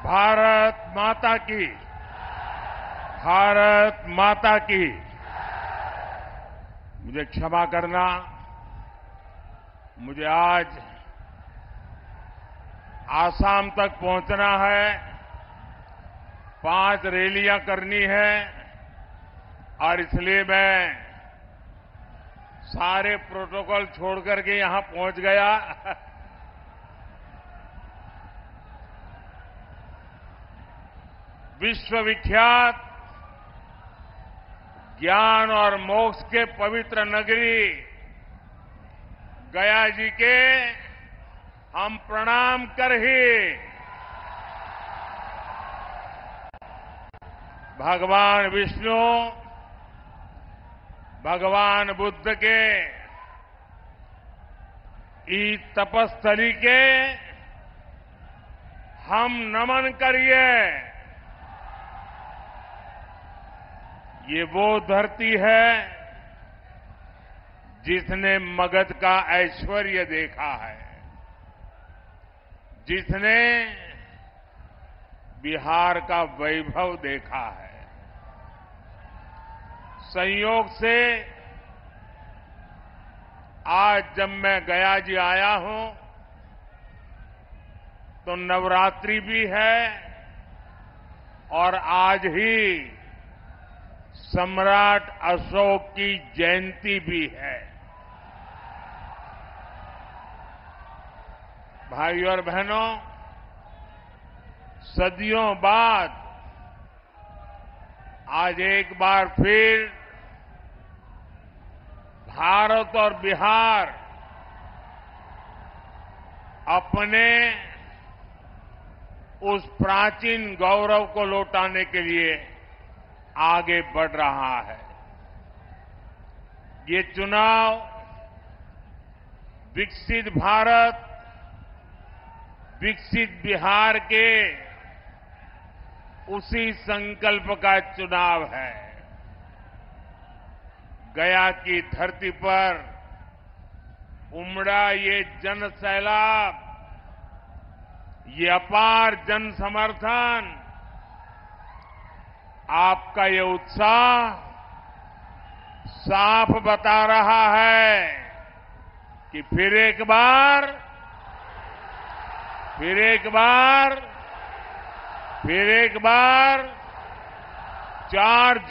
भारत माता की, भारत माता की। मुझे क्षमा करना, मुझे आज आसाम तक पहुंचना है, 5 रैलियां करनी है और इसलिए मैं सारे प्रोटोकॉल छोड़ करके यहां पहुंच गया। विश्वविख्यात ज्ञान और मोक्ष के पवित्र नगरी गया जी के हम प्रणाम कर ही भगवान विष्णु, भगवान बुद्ध के इस तपस्थली के हम नमन करिए। ये वो धरती है जिसने मगध का ऐश्वर्य देखा है, जिसने बिहार का वैभव देखा है। संयोग से आज जब मैं गया जी आया हूं तो नवरात्रि भी है और आज ही सम्राट अशोक की जयंती भी है। भाइयों और बहनों, सदियों बाद आज एक बार फिर भारत और बिहार अपने उस प्राचीन गौरव को लौटाने के लिए आगे बढ़ रहा है। ये चुनाव विकसित भारत, विकसित बिहार के उसी संकल्प का चुनाव है। गया की धरती पर उमड़ा ये जन सैलाब, ये अपार जन समर्थन, आपका ये उत्साह साफ बता रहा है कि फिर एक बार 4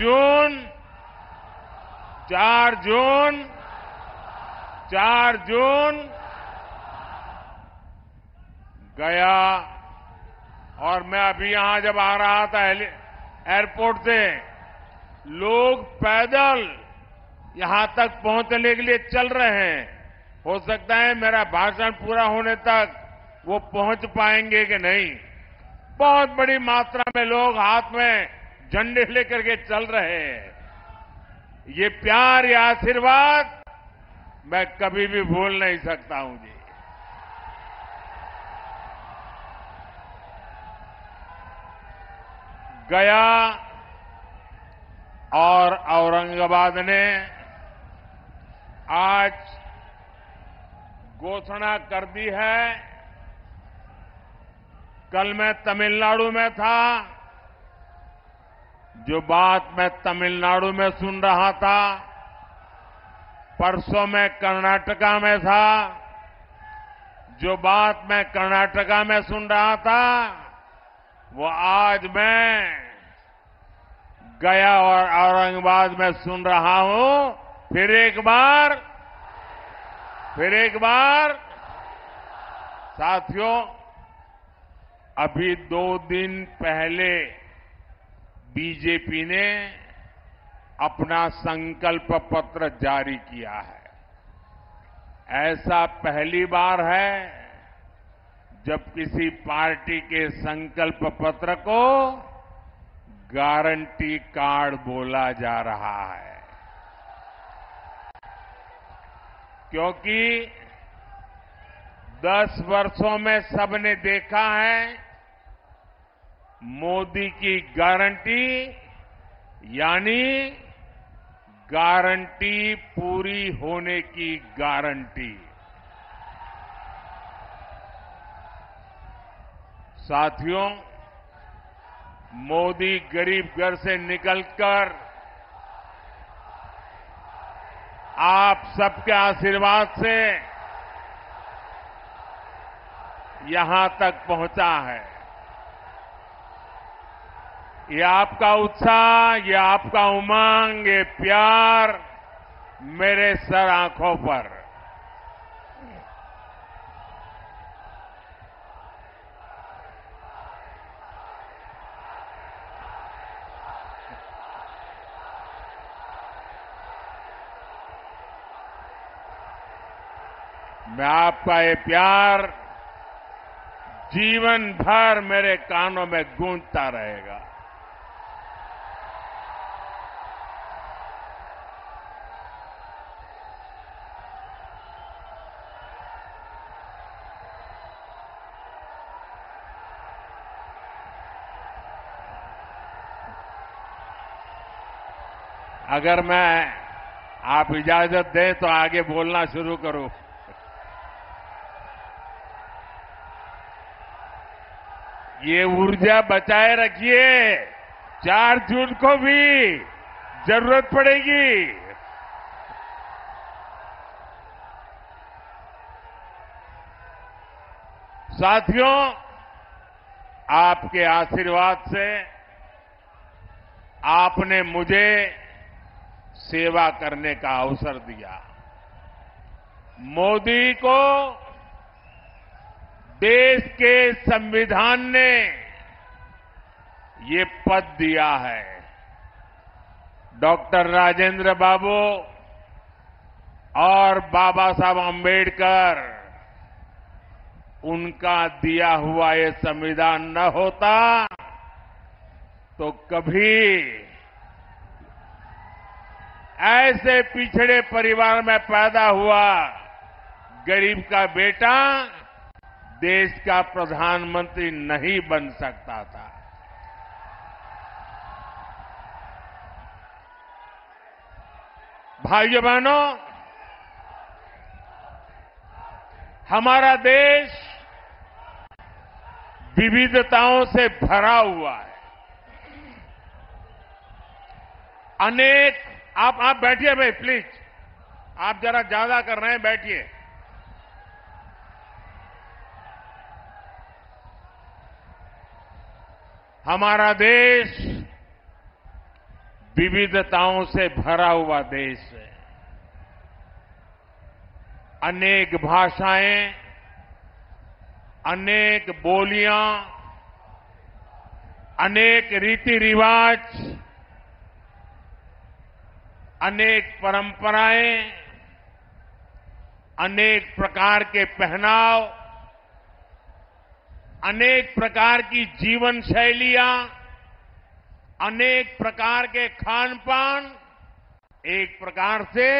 जून गया। और मैं अभी यहां जब आ रहा था एयरपोर्ट से, लोग पैदल यहां तक पहुंचने के लिए चल रहे हैं। हो सकता है मेरा भाषण पूरा होने तक वो पहुंच पाएंगे कि नहीं। बहुत बड़ी मात्रा में लोग हाथ में झंडे लेकर के चल रहे हैं। ये प्यार, ये आशीर्वाद मैं कभी भी भूल नहीं सकता हूं जी। गया और औरंगाबाद ने आज घोषणा कर दी है। कल मैं तमिलनाडु में था, जो बात मैं तमिलनाडु में सुन रहा था, परसों मैं कर्नाटका में था, जो बात मैं कर्नाटका में सुन रहा था, वो आज मैं गया और औरंगाबाद में सुन रहा हूं। फिर एक बार साथियों, अभी 2 दिन पहले बीजेपी ने अपना संकल्प पत्र जारी किया है। ऐसा पहली बार है जब किसी पार्टी के संकल्प पत्र को गारंटी कार्ड बोला जा रहा है, क्योंकि 10 वर्षों में सबने देखा है, मोदी की गारंटी यानी गारंटी पूरी होने की गारंटी। साथियों, मोदी गरीब घर से निकलकर आप सबके आशीर्वाद से यहां तक पहुंचा है। ये आपका उत्साह, ये आपका उमंग, ये प्यार मेरे सर आंखों पर। मैं आपका ये प्यार जीवन भर मेरे कानों में गूंजता रहेगा। अगर मैं आप इजाजत दें तो आगे बोलना शुरू करूं। ये ऊर्जा बचाए रखिए, 4 जून को भी जरूरत पड़ेगी। साथियों, आपके आशीर्वाद से आपने मुझे सेवा करने का अवसर दिया। मोदी को देश के संविधान ने ये पद दिया है। डॉक्टर राजेंद्र बाबू और बाबा साहब आंबेडकर, उनका दिया हुआ ये संविधान न होता तो कभी ऐसे पिछड़े परिवार में पैदा हुआ गरीब का बेटा देश का प्रधानमंत्री नहीं बन सकता था। भाइयों बहनों, हमारा देश विविधताओं से भरा हुआ है। अनेक आप बैठिए भाई, प्लीज। आप जरा ज्यादा कर रहे हैं, बैठिए। हमारा देश विविधताओं से भरा हुआ देश है। अनेक भाषाएं, अनेक बोलियां, अनेक रीति रिवाज, अनेक परंपराएं, अनेक प्रकार के पहनाव, अनेक प्रकार की जीवन शैलियां, अनेक प्रकार के खान पान, एक प्रकार से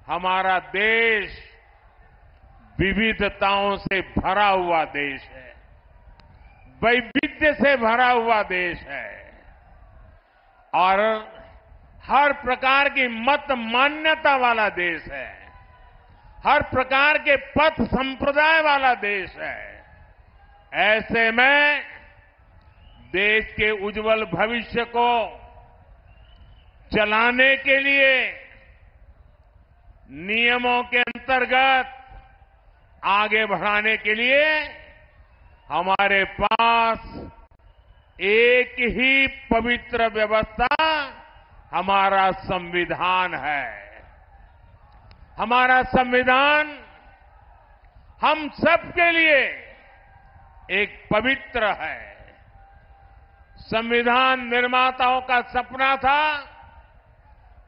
हमारा देश विविधताओं से भरा हुआ देश है, वैविध्य से भरा हुआ देश है और हर प्रकार की मत मान्यता वाला देश है, हर प्रकार के पथ संप्रदाय वाला देश है। ऐसे में देश के उज्जवल भविष्य को चलाने के लिए नियमों के अंतर्गत आगे बढ़ाने के लिए हमारे पास एक ही पवित्र व्यवस्था हमारा संविधान है। हमारा संविधान हम सबके लिए एक पवित्र है। संविधान निर्माताओं का सपना था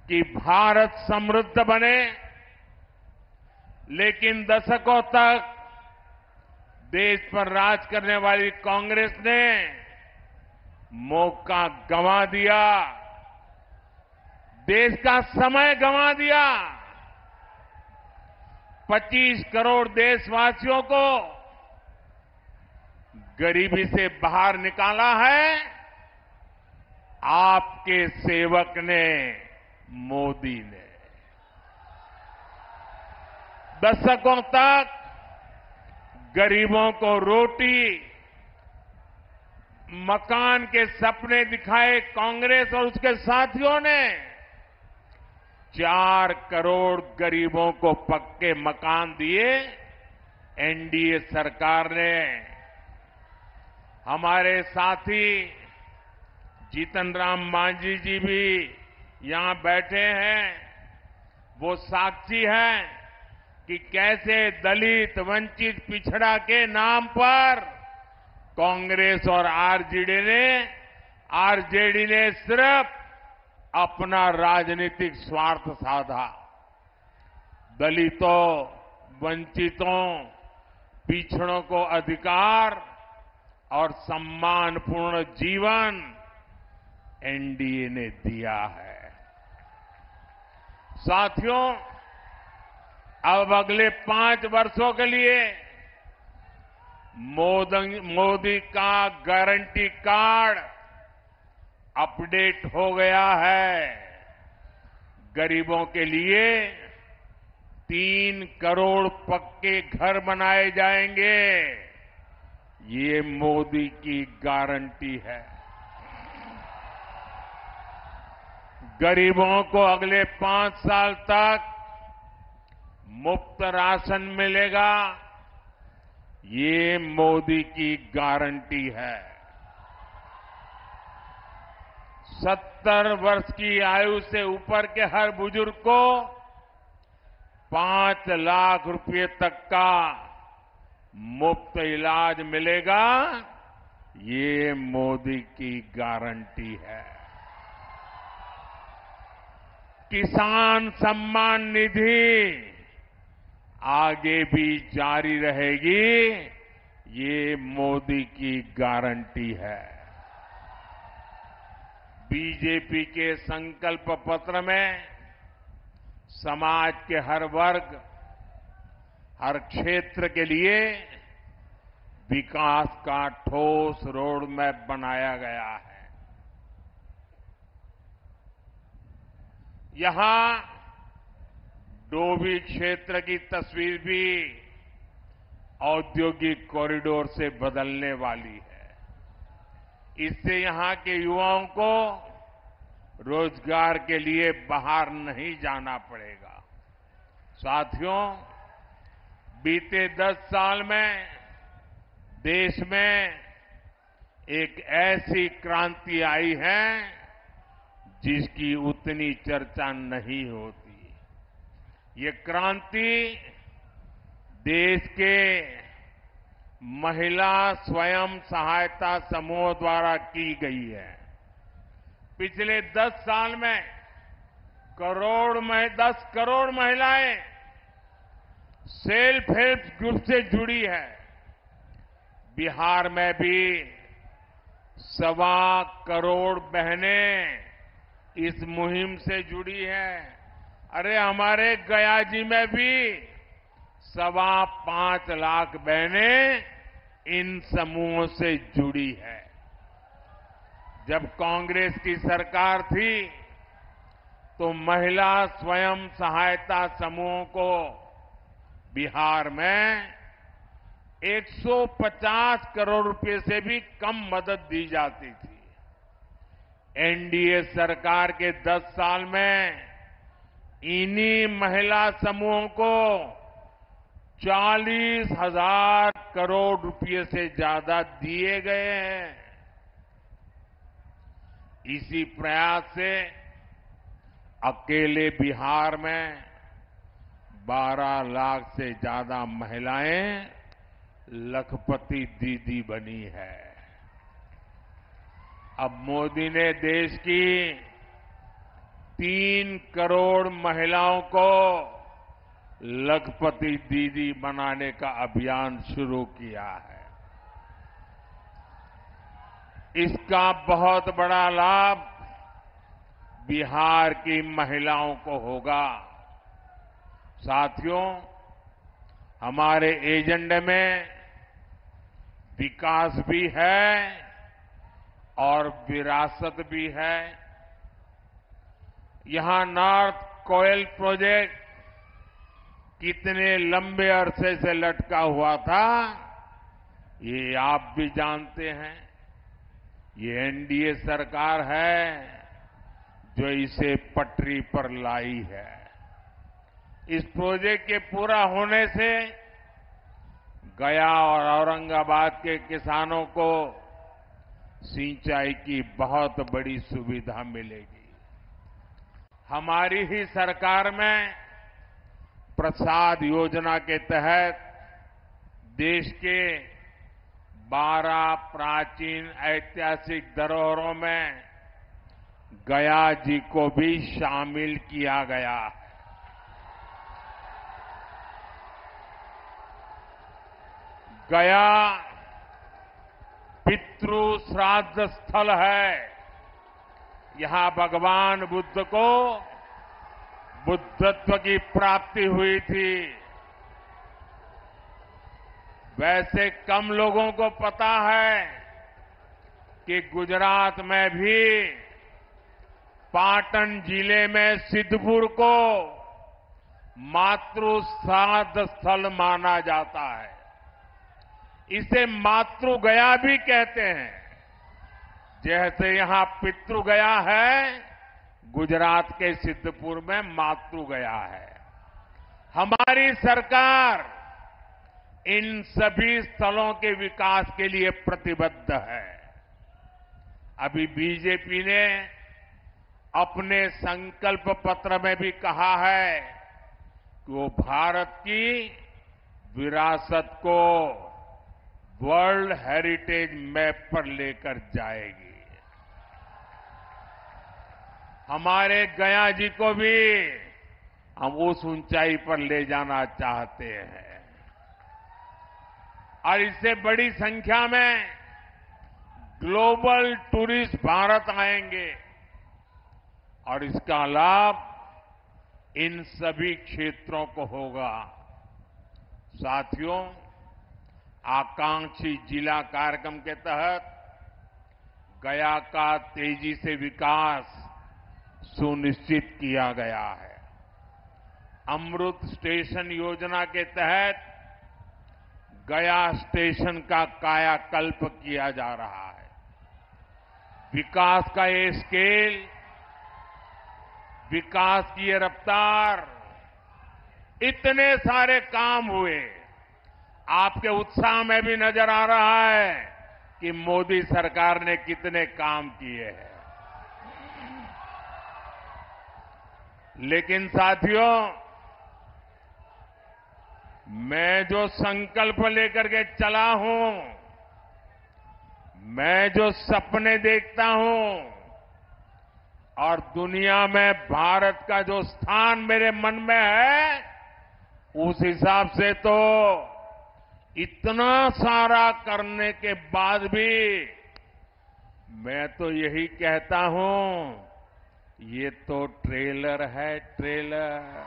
कि भारत समृद्ध बने, लेकिन दशकों तक देश पर राज करने वाली कांग्रेस ने मौका गंवा दिया, देश का समय गंवा दिया। 25 करोड़ देशवासियों को गरीबी से बाहर निकाला है आपके सेवक ने, मोदी ने। दशकों तक गरीबों को रोटी, मकान के सपने दिखाए कांग्रेस और उसके साथियों ने 4 करोड़ गरीबों को पक्के मकान दिए एनडीए सरकार ने। हमारे साथी जीतन राम मांझी जी भी यहां बैठे हैं। वो साक्षी हैं कि कैसे दलित, वंचित, पिछड़ा के नाम पर कांग्रेस और आरजेडी ने सिर्फ अपना राजनीतिक स्वार्थ साधा। दलितों, वंचितों, पिछड़ों को अधिकार और सम्मानपूर्ण जीवन एनडीए ने दिया है। साथियों, अब अगले 5 वर्षों के लिए मोदी का गारंटी कार्ड अपडेट हो गया है। गरीबों के लिए 3 करोड़ पक्के घर बनाए जाएंगे। ये मोदी की गारंटी है। गरीबों को अगले 5 साल तक मुफ्त राशन मिलेगा। ये मोदी की गारंटी है। 70 वर्ष की आयु से ऊपर के हर बुजुर्ग को 5 लाख रुपए तक का मुफ्त इलाज मिलेगा। ये मोदी की गारंटी है। किसान सम्मान निधि आगे भी जारी रहेगी। ये मोदी की गारंटी है। बीजेपी के संकल्प पत्र में समाज के हर वर्ग, हर क्षेत्र के लिए विकास का ठोस रोड मैप बनाया गया है। यहां डोभी क्षेत्र की तस्वीर भी औद्योगिक कॉरिडोर से बदलने वाली है। इससे यहां के युवाओं को रोजगार के लिए बाहर नहीं जाना पड़ेगा। साथियों, बीते 10 साल में देश में एक ऐसी क्रांति आई है जिसकी उतनी चर्चा नहीं होती। ये क्रांति देश के महिला स्वयं सहायता समूह द्वारा की गई है। पिछले 10 साल में 10 करोड़ महिलाएं सेल्फ हेल्प ग्रुप से जुड़ी है। बिहार में भी 1.25 करोड़ बहनें इस मुहिम से जुड़ी है। अरे हमारे गया जी में भी 5.25 लाख बहनें इन समूहों से जुड़ी है। जब कांग्रेस की सरकार थी तो महिला स्वयं सहायता समूहों को बिहार में 150 करोड़ रुपए से भी कम मदद दी जाती थी। एनडीए सरकार के 10 साल में इन्हीं महिला समूहों को 40,000 करोड़ रुपए से ज्यादा दिए गए हैं। इसी प्रयास से अकेले बिहार में 12 लाख से ज्यादा महिलाएं लखपति दीदी बनी है। अब मोदी ने देश की 3 करोड़ महिलाओं को लखपति दीदी बनाने का अभियान शुरू किया है। इसका बहुत बड़ा लाभ बिहार की महिलाओं को होगा। साथियों, हमारे एजेंडे में विकास भी है और विरासत भी है। यहां नॉर्थ कोयल प्रोजेक्ट कितने लंबे अरसे से लटका हुआ था, ये आप भी जानते हैं। ये एनडीए सरकार है जो इसे पटरी पर लाई है। इस प्रोजेक्ट के पूरा होने से गया और औरंगाबाद के किसानों को सिंचाई की बहुत बड़ी सुविधा मिलेगी। हमारी ही सरकार में प्रसाद योजना के तहत देश के 12 प्राचीन ऐतिहासिक धरोहरों में गया जी को भी शामिल किया गया है। गया पितृ श्राद्ध स्थल है। यहां भगवान बुद्ध को बुद्धत्व की प्राप्ति हुई थी। वैसे कम लोगों को पता है कि गुजरात में भी पाटन जिले में सिद्धपुर को मातृ श्राद्ध स्थल माना जाता है। इसे मातृ गया भी कहते हैं। जैसे यहां पितृ गया है, गुजरात के सिद्धपुर में मातृ गया है। हमारी सरकार इन सभी स्थलों के विकास के लिए प्रतिबद्ध है। अभी बीजेपी ने अपने संकल्प पत्र में भी कहा है कि वो भारत की विरासत को वर्ल्ड हेरिटेज मैप पर लेकर जाएगी। हमारे गया जी को भी हम उस ऊंचाई पर ले जाना चाहते हैं और इससे बड़ी संख्या में ग्लोबल टूरिस्ट भारत आएंगे और इसका लाभ इन सभी क्षेत्रों को होगा। साथियों, आकांक्षी जिला कार्यक्रम के तहत गया का तेजी से विकास सुनिश्चित किया गया है। अमृत स्टेशन योजना के तहत गया स्टेशन का कायाकल्प किया जा रहा है। विकास का ये स्केल, विकास की ये रफ्तार, इतने सारे काम हुए, आपके उत्साह में भी नजर आ रहा है कि मोदी सरकार ने कितने काम किए हैं। लेकिन साथियों, मैं जो संकल्प लेकर के चला हूं, मैं जो सपने देखता हूं और दुनिया में भारत का जो स्थान मेरे मन में है, उस हिसाब से तो इतना सारा करने के बाद भी मैं तो यही कहता हूं, ये तो ट्रेलर है, ट्रेलर।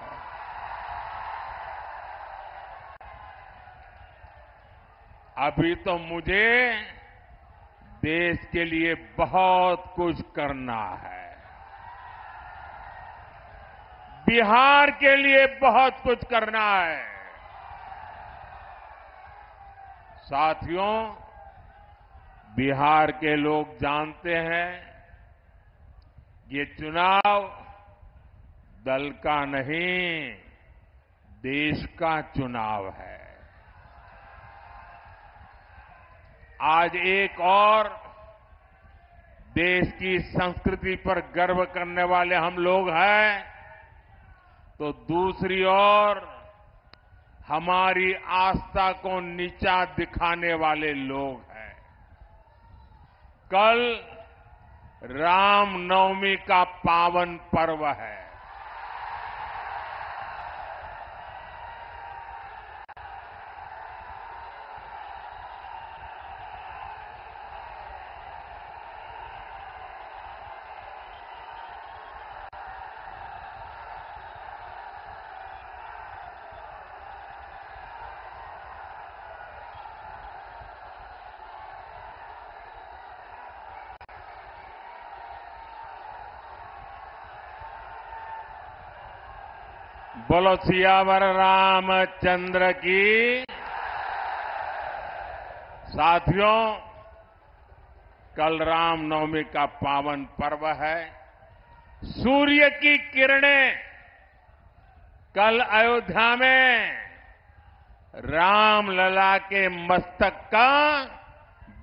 अभी तो मुझे देश के लिए बहुत कुछ करना है। बिहार के लिए बहुत कुछ करना है। साथियों, बिहार के लोग जानते हैं, ये चुनाव दल का नहीं, देश का चुनाव है। आज एक और देश की संस्कृति पर गर्व करने वाले हम लोग हैं, तो दूसरी ओर हमारी आस्था को नीचा दिखाने वाले लोग हैं। कल रामनवमी का पावन पर्व है। बोलो सियावर रामचंद्र की। साथियों, कल रामनवमी का पावन पर्व है। सूर्य की किरणें कल अयोध्या में रामलला के मस्तक का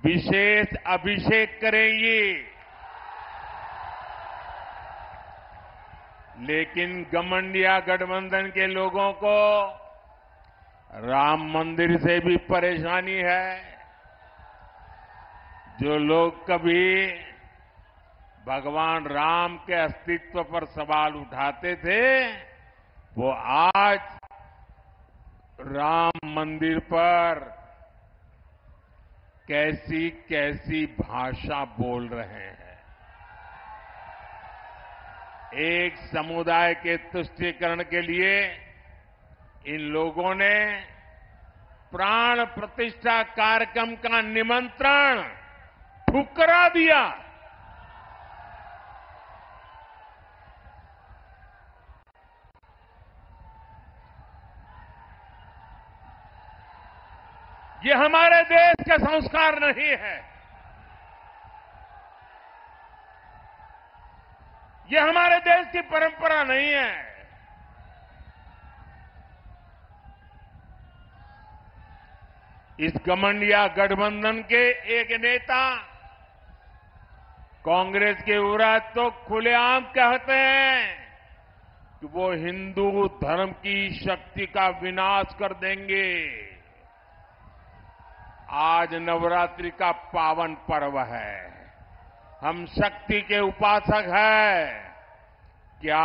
विशेष अभिषेक करेंगी। लेकिन घमंडिया गठबंधन के लोगों को राम मंदिर से भी परेशानी है। जो लोग कभी भगवान राम के अस्तित्व पर सवाल उठाते थे, वो आज राम मंदिर पर कैसी कैसी भाषा बोल रहे हैं। एक समुदाय के तुष्टीकरण के लिए इन लोगों ने प्राण प्रतिष्ठा कार्यक्रम का निमंत्रण ठुकरा दिया। ये हमारे देश का संस्कार नहीं है। ये हमारे देश की परंपरा नहीं है। इस घमंडिया गठबंधन के एक नेता कांग्रेस के विरोध तो खुलेआम कहते हैं कि वो हिंदू धर्म की शक्ति का विनाश कर देंगे। आज नवरात्रि का पावन पर्व है। हम शक्ति के उपासक हैं। क्या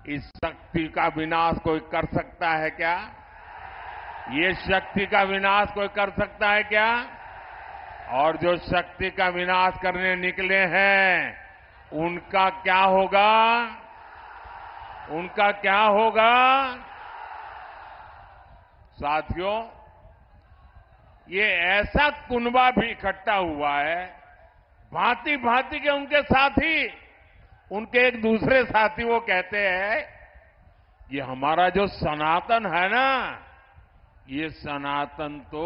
इस शक्ति का विनाश कोई कर सकता है क्या? ये शक्ति का विनाश कोई कर सकता है क्या? और जो शक्ति का विनाश करने निकले हैं, उनका क्या होगा? उनका क्या होगा? साथियों, ये ऐसा कुनबा भी इकट्ठा हुआ है, भांति भांति के उनके साथी, उनके एक दूसरे साथी वो कहते हैं, ये हमारा जो सनातन है ना, ये सनातन तो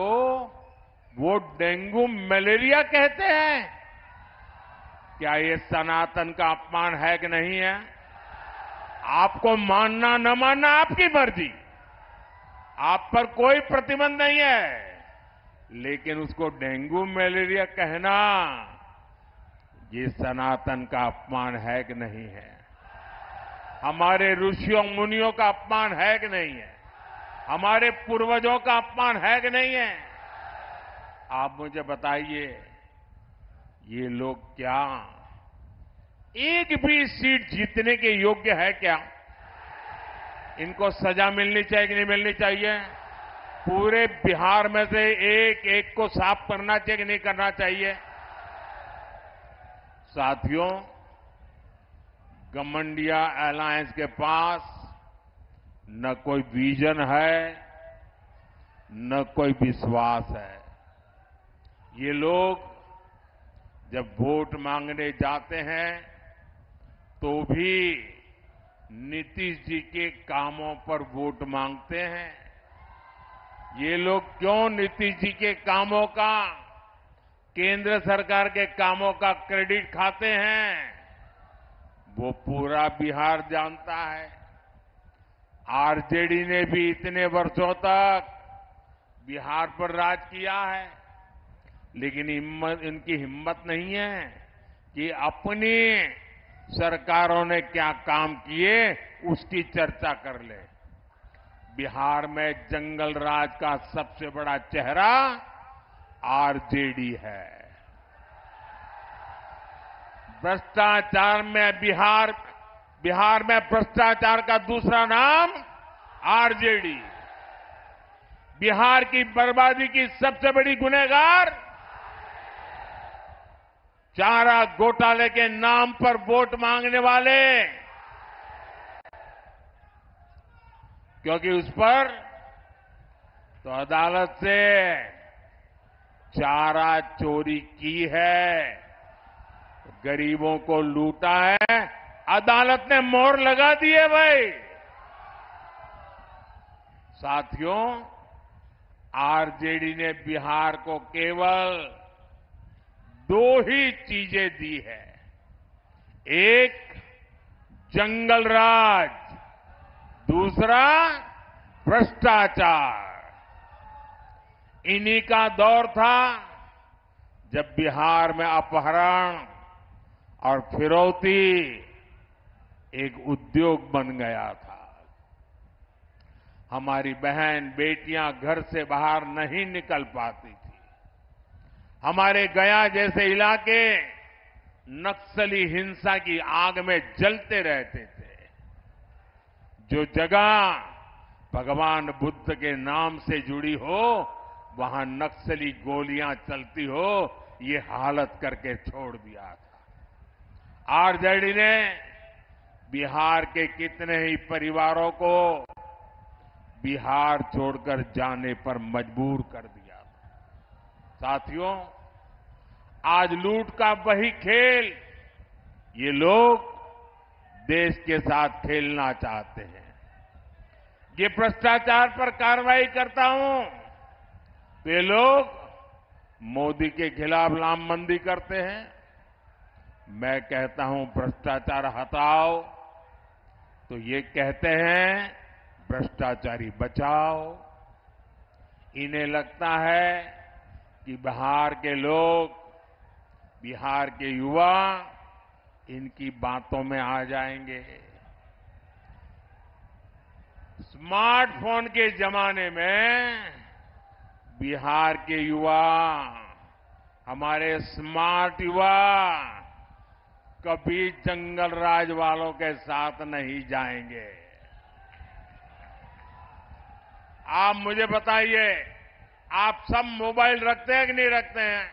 वो डेंगू मलेरिया कहते हैं। क्या ये सनातन का अपमान है कि नहीं है? आपको मानना न मानना आपकी मर्जी, आप पर कोई प्रतिबंध नहीं है। लेकिन उसको डेंगू मलेरिया कहना, ये सनातन का अपमान है कि नहीं है? हमारे ऋषियों मुनियों का अपमान है कि नहीं है? हमारे पूर्वजों का अपमान है कि नहीं है? आप मुझे बताइए, ये लोग क्या एक भी सीट जीतने के योग्य है क्या? इनको सजा मिलनी चाहिए कि नहीं मिलनी चाहिए? पूरे बिहार में से एक एक को साफ करना चाहिए कि नहीं करना चाहिए? साथियों, घमंडिया अलायंस के पास न कोई विजन है, न कोई विश्वास है। ये लोग जब वोट मांगने जाते हैं तो भी नीतीश जी के कामों पर वोट मांगते हैं। ये लोग क्यों नीतीश जी के कामों का, केंद्र सरकार के कामों का क्रेडिट खाते हैं? वो पूरा बिहार जानता है। आरजेडी ने भी इतने वर्षों तक बिहार पर राज किया है, लेकिन इनकी हिम्मत नहीं है कि अपनी सरकारों ने क्या काम किए उसकी चर्चा कर ले। बिहार में जंगल राज का सबसे बड़ा चेहरा आरजेडी है। भ्रष्टाचार में बिहार में भ्रष्टाचार का दूसरा नाम आरजेडी। बिहार की बर्बादी की सबसे बड़ी गुनहगार चारा घोटाले के नाम पर वोट मांगने वाले, क्योंकि उस पर तो अदालत से चारा चोरी की है, गरीबों को लूटा है, अदालत ने मोहर लगा दी है भाई। साथियों, आरजेडी ने बिहार को केवल दो ही चीजें दी है। एक जंगल राज, दूसरा भ्रष्टाचार। इन्हीं का दौर था जब बिहार में अपहरण और फिरौती एक उद्योग बन गया था। हमारी बहन बेटियां घर से बाहर नहीं निकल पाती थी। हमारे गया जैसे इलाके नक्सली हिंसा की आग में जलते रहते थे। जो जगह भगवान बुद्ध के नाम से जुड़ी हो, वहां नक्सली गोलियां चलती हो, ये हालत करके छोड़ दिया था। आरजेडी ने बिहार के कितने ही परिवारों को बिहार छोड़कर जाने पर मजबूर कर दिया था। साथियों, आज लूट का वही खेल ये लोग देश के साथ खेलना चाहते हैं। ये भ्रष्टाचार पर कार्रवाई करता हूं तो ये लोग मोदी के खिलाफ लामबंदी करते हैं। मैं कहता हूं भ्रष्टाचार हटाओ तो ये कहते हैं भ्रष्टाचारी बचाओ। इन्हें लगता है कि बिहार के लोग, बिहार के युवा इनकी बातों में आ जाएंगे। स्मार्टफोन के जमाने में बिहार के युवा, हमारे स्मार्ट युवा कभी जंगल राज वालों के साथ नहीं जाएंगे। आप मुझे बताइए, आप सब मोबाइल रखते हैं कि नहीं रखते हैं?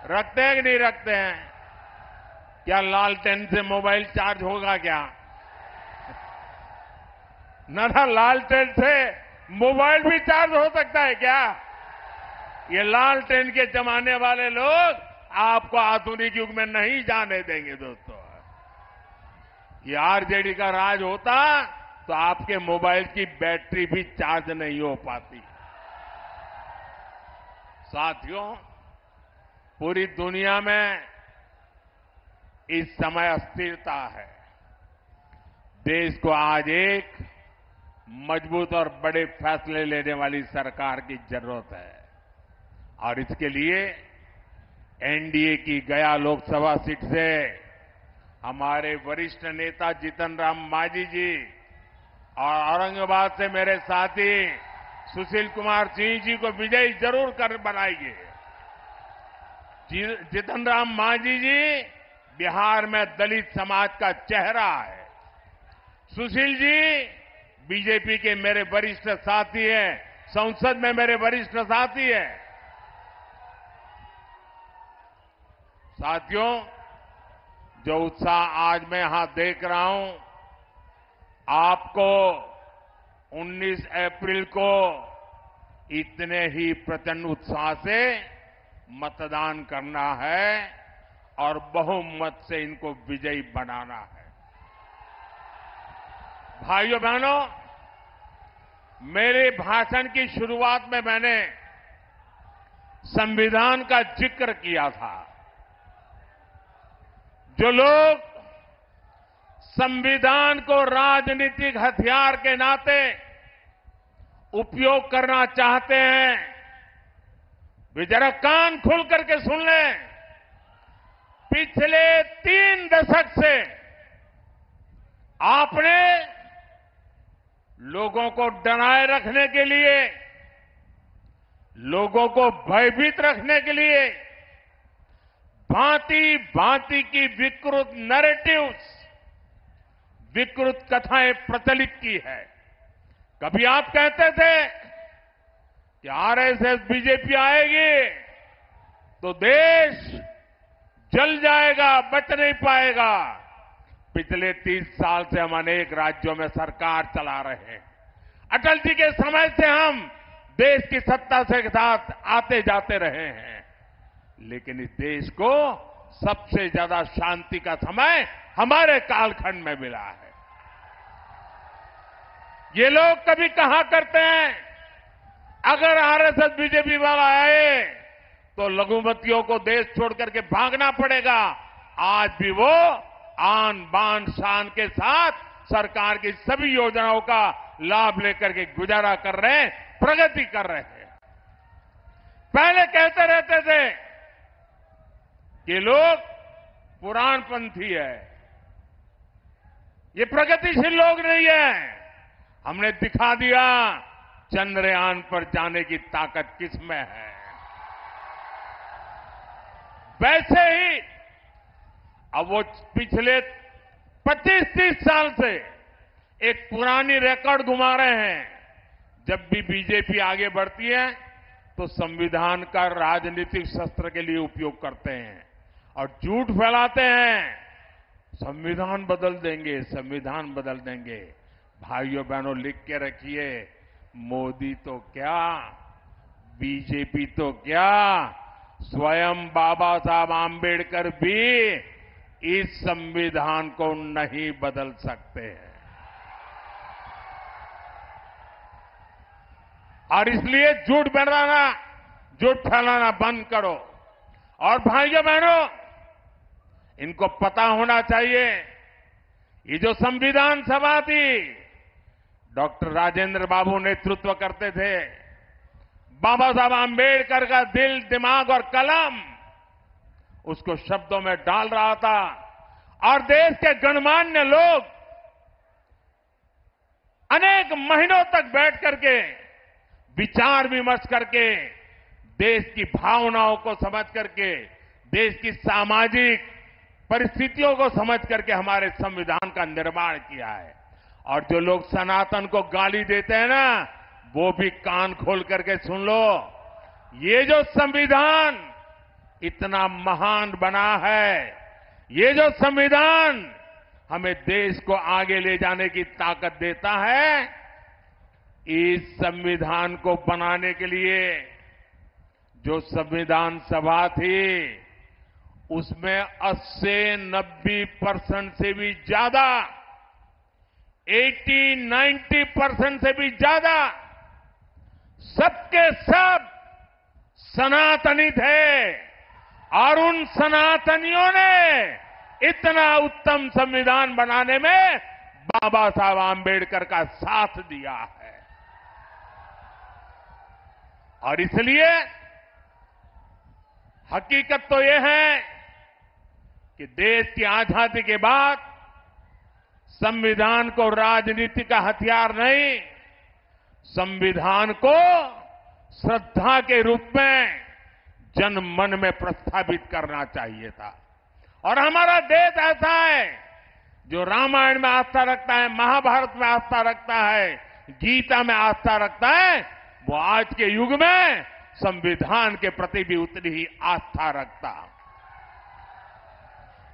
रखते हैं कि नहीं रखते हैं? क्या लालटेन से मोबाइल चार्ज होगा क्या? ना, लालटेन से मोबाइल भी चार्ज हो सकता है क्या? ये लालटेन के जमाने वाले लोग आपको आधुनिक युग में नहीं जाने देंगे दोस्तों। ये आरजेडी का राज होता तो आपके मोबाइल की बैटरी भी चार्ज नहीं हो पाती। साथियों, पूरी दुनिया में इस समय अस्थिरता है। देश को आज एक मजबूत और बड़े फैसले लेने वाली सरकार की जरूरत है और इसके लिए एनडीए की गया लोकसभा सीट से हमारे वरिष्ठ नेता जीतन राम मांझी जी और औरंगाबाद से मेरे साथी सुशील कुमार सिंह जी को विजयी जरूर कर बनाएंगे। जीतन राम मांझी जी बिहार में दलित समाज का चेहरा है। सुशील जी बीजेपी के मेरे वरिष्ठ साथी हैं, संसद में मेरे वरिष्ठ साथी हैं। साथियों, जो उत्साह आज मैं यहां देख रहा हूं, आपको 19 अप्रैल को इतने ही प्रचंड उत्साह से मतदान करना है और बहुमत से इनको विजयी बनाना है। भाइयों बहनों, मेरे भाषण की शुरुआत में मैंने संविधान का जिक्र किया था। जो लोग संविधान को राजनीतिक हथियार के नाते उपयोग करना चाहते हैं, वे जरा कान खोल करके सुन लें। पिछले 3 दशक से आपने लोगों को डराए रखने के लिए, लोगों को भयभीत रखने के लिए भांति भांति की विकृत नैरेटिव्स, विकृत कथाएं प्रचलित की है। कभी आप कहते थे कि आरएसएस बीजेपी आएगी तो देश जल जाएगा, बच नहीं पाएगा। पिछले 30 साल से हम अनेक राज्यों में सरकार चला रहे हैं। अटल जी के समय से हम देश की सत्ता से साथ आते जाते रहे हैं, लेकिन इस देश को सबसे ज्यादा शांति का समय हमारे कालखंड में मिला है। ये लोग कभी कहा करते हैं, अगर आरएसएस बीजेपी वाला आए तो लघुमतियों को देश छोड़ करके भागना पड़ेगा। आज भी वो आन बान शान के साथ सरकार की सभी योजनाओं का लाभ लेकर के गुजारा कर रहे हैं, प्रगति कर रहे हैं। पहले कहते रहते थे कि लोग पुराणपंथी है, ये प्रगतिशील लोग नहीं है। हमने दिखा दिया चंद्रयान पर जाने की ताकत किसमें है। वैसे ही अब वो पिछले 25-30 साल से एक पुरानी रिकॉर्ड घुमा रहे हैं। जब भी बीजेपी आगे बढ़ती है तो संविधान का राजनीतिक शस्त्र के लिए उपयोग करते हैं और झूठ फैलाते हैं। संविधान बदल देंगे, संविधान बदल देंगे। भाइयों बहनों, लिख के रखिए, मोदी तो क्या, बीजेपी तो क्या, स्वयं बाबा साहब आंबेडकर भी इस संविधान को नहीं बदल सकते हैं। और इसलिए झूठ बनाना, झूठ फैलाना बंद करो। और भाइयों बहनों, इनको पता होना चाहिए, ये जो संविधान सभा थी, डॉक्टर राजेंद्र बाबू नेतृत्व करते थे। बाबा साहब आंबेडकर का दिल, दिमाग और कलम उसको शब्दों में डाल रहा था और देश के गणमान्य लोग अनेक महीनों तक बैठ करके विचार विमर्श करके देश की भावनाओं को समझ करके, देश की सामाजिक परिस्थितियों को समझ करके हमारे संविधान का निर्माण किया है। और जो लोग सनातन को गाली देते हैं ना, वो भी कान खोल करके सुन लो। ये जो संविधान इतना महान बना है, ये जो संविधान हमें देश को आगे ले जाने की ताकत देता है, इस संविधान को बनाने के लिए जो संविधान सभा थी, उसमें 80-90% से भी ज्यादा, 80-90% से भी ज्यादा सबके सब सनातनी थे। और उन सनातनियों ने इतना उत्तम संविधान बनाने में बाबा साहब आंबेडकर का साथ दिया है। और इसलिए हकीकत तो यह है कि देश की आजादी के बाद संविधान को राजनीति का हथियार नहीं, संविधान को श्रद्धा के रूप में जन मन में प्रस्थापित करना चाहिए था। और हमारा देश ऐसा है जो रामायण में आस्था रखता है, महाभारत में आस्था रखता है, गीता में आस्था रखता है, वो आज के युग में संविधान के प्रति भी उतनी ही आस्था रखता।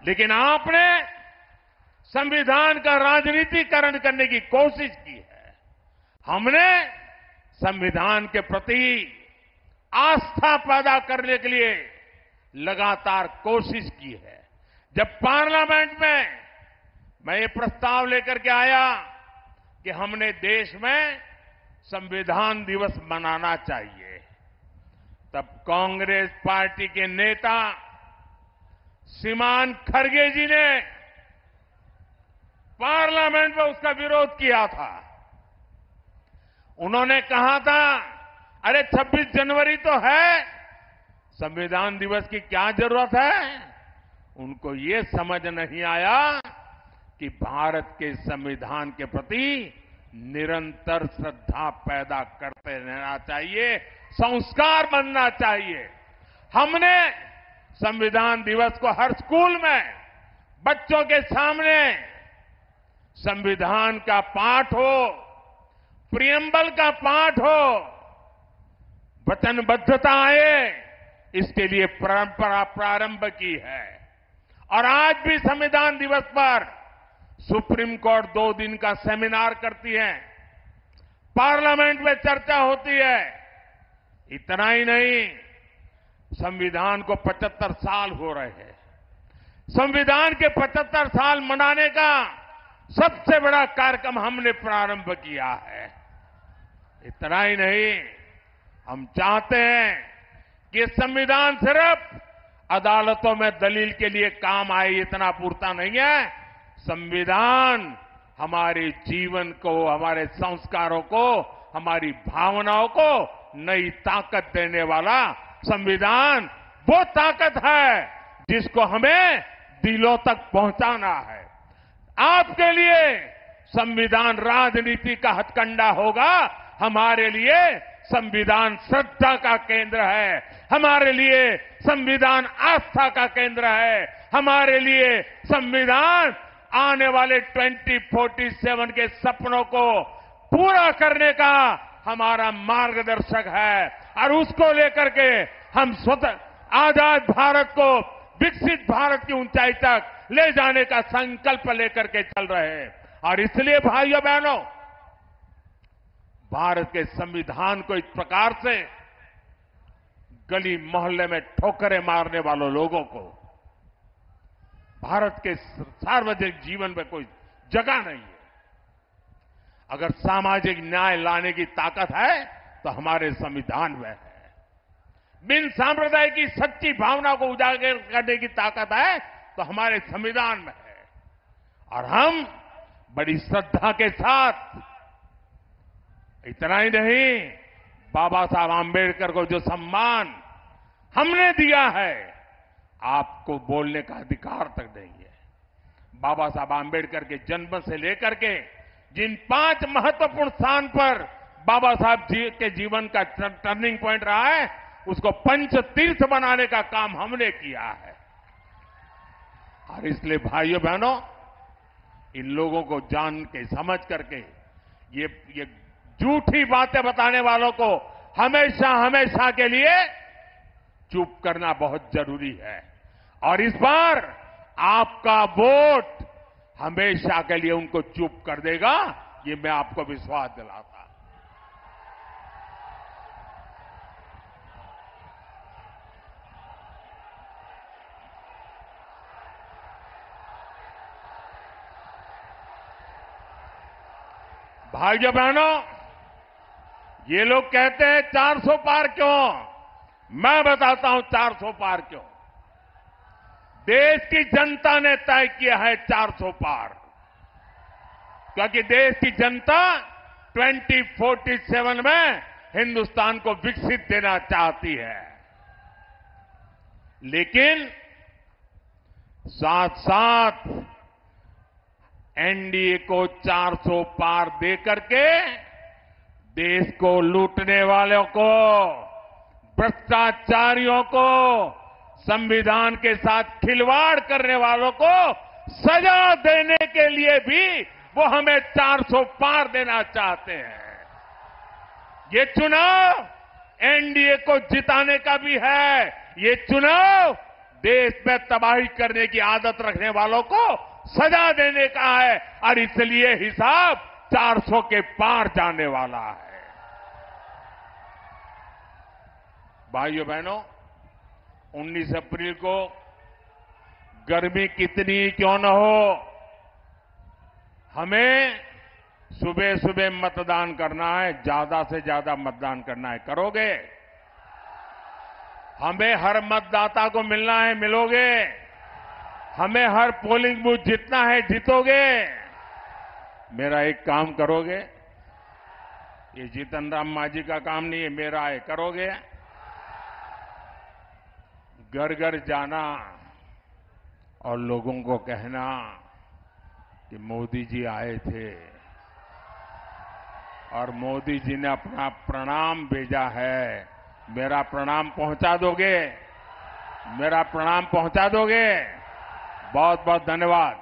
लेकिन आपने संविधान का राजनीतिकरण करने की कोशिश की है। हमने संविधान के प्रति आस्था पैदा करने के लिए लगातार कोशिश की है। जब पार्लियामेंट में मैं ये प्रस्ताव लेकर के आया कि हमने देश में संविधान दिवस मनाना चाहिए, तब कांग्रेस पार्टी के नेता श्रीमान खड़गे जी ने पार्लियामेंट में उसका विरोध किया था। उन्होंने कहा था, अरे 26 जनवरी तो है, संविधान दिवस की क्या जरूरत है। उनको ये समझ नहीं आया कि भारत के संविधान के प्रति निरंतर श्रद्धा पैदा करते रहना चाहिए, संस्कार बनना चाहिए। हमने संविधान दिवस को हर स्कूल में बच्चों के सामने संविधान का पाठ हो, प्रियम्बल का पाठ हो, वचनबद्धता आए, इसके लिए परंपरा प्रारंभ की है। और आज भी संविधान दिवस पर सुप्रीम कोर्ट 2 दिन का सेमिनार करती है, पार्लियामेंट में चर्चा होती है। इतना ही नहीं, संविधान को 75 साल हो रहे हैं। संविधान के 75 साल मनाने का सबसे बड़ा कार्यक्रम हमने प्रारंभ किया है। इतना ही नहीं, हम चाहते हैं कि संविधान सिर्फ अदालतों में दलील के लिए काम आए इतना पूरता नहीं है। संविधान हमारे जीवन को, हमारे संस्कारों को, हमारी भावनाओं को नई ताकत देने वाला संविधान वो ताकत है जिसको हमें दिलों तक पहुंचाना है। आपके लिए संविधान राजनीति का हथकंडा होगा, हमारे लिए संविधान श्रद्धा का केंद्र है, हमारे लिए संविधान आस्था का केंद्र है, हमारे लिए संविधान आने वाले 2047 के सपनों को पूरा करने का हमारा मार्गदर्शक है। और उसको लेकर के हम स्वतः आजाद भारत को विकसित भारत की ऊंचाई तक ले जाने का संकल्प लेकर के चल रहे हैं। और इसलिए भाइयों बहनों, भारत के संविधान को इस प्रकार से गली मोहल्ले में ठोकरें मारने वालों लोगों को भारत के सार्वजनिक जीवन में कोई जगह नहीं है। अगर सामाजिक न्याय लाने की ताकत है तो हमारे संविधान में है। बिन सांप्रदायिक की सच्ची भावना को उजागर करने की ताकत है तो हमारे संविधान में है। और हम बड़ी श्रद्धा के साथ, इतना ही नहीं, बाबा साहब आंबेडकर को जो सम्मान हमने दिया है, आपको बोलने का अधिकार तक नहीं है। बाबा साहब आंबेडकर के जन्म से लेकर के जिन 5 महत्वपूर्ण स्थान पर बाबा साहब जी के जीवन का टर्निंग पॉइंट रहा है, उसको पंच तीर्थ बनाने का काम हमने किया है। और इसलिए भाइयों बहनों, इन लोगों को जान के समझ करके ये झूठी बातें बताने वालों को हमेशा हमेशा के लिए चुप करना बहुत जरूरी है। और इस बार आपका वोट हमेशा के लिए उनको चुप कर देगा, ये मैं आपको विश्वास दिलाता। भाइयों बहनों, ये लोग कहते हैं 400 पार क्यों? मैं बताता हूं 400 पार क्यों। देश की जनता ने तय किया है 400 पार, क्योंकि देश की जनता 2047 में हिंदुस्तान को विकसित देना चाहती है। लेकिन साथ साथ एनडीए को 400 पार दे करके देश को लूटने वालों को, भ्रष्टाचारियों को, संविधान के साथ खिलवाड़ करने वालों को सजा देने के लिए भी वो हमें 400 पार देना चाहते हैं। ये चुनाव एनडीए को जिताने का भी है, ये चुनाव देश में तबाही करने की आदत रखने वालों को सजा देने का है। और इसलिए हिसाब 400 के पार जाने वाला है। भाइयों बहनों, 19 अप्रैल को गर्मी कितनी क्यों न हो, हमें सुबह सुबह मतदान करना है, ज्यादा से ज्यादा मतदान करना है। करोगे? हमें हर मतदाता को मिलना है, मिलोगे? हमें हर पोलिंग बूथ जीतना है, जीतोगे? मेरा एक काम करोगे? ये जीतन राम मांझी का काम नहीं है, मेरा है, करोगे? घर घर जाना और लोगों को कहना कि मोदी जी आए थे और मोदी जी ने अपना प्रणाम भेजा है। मेरा प्रणाम पहुंचा दोगे? मेरा प्रणाम पहुंचा दोगे? बहुत बहुत धन्यवाद।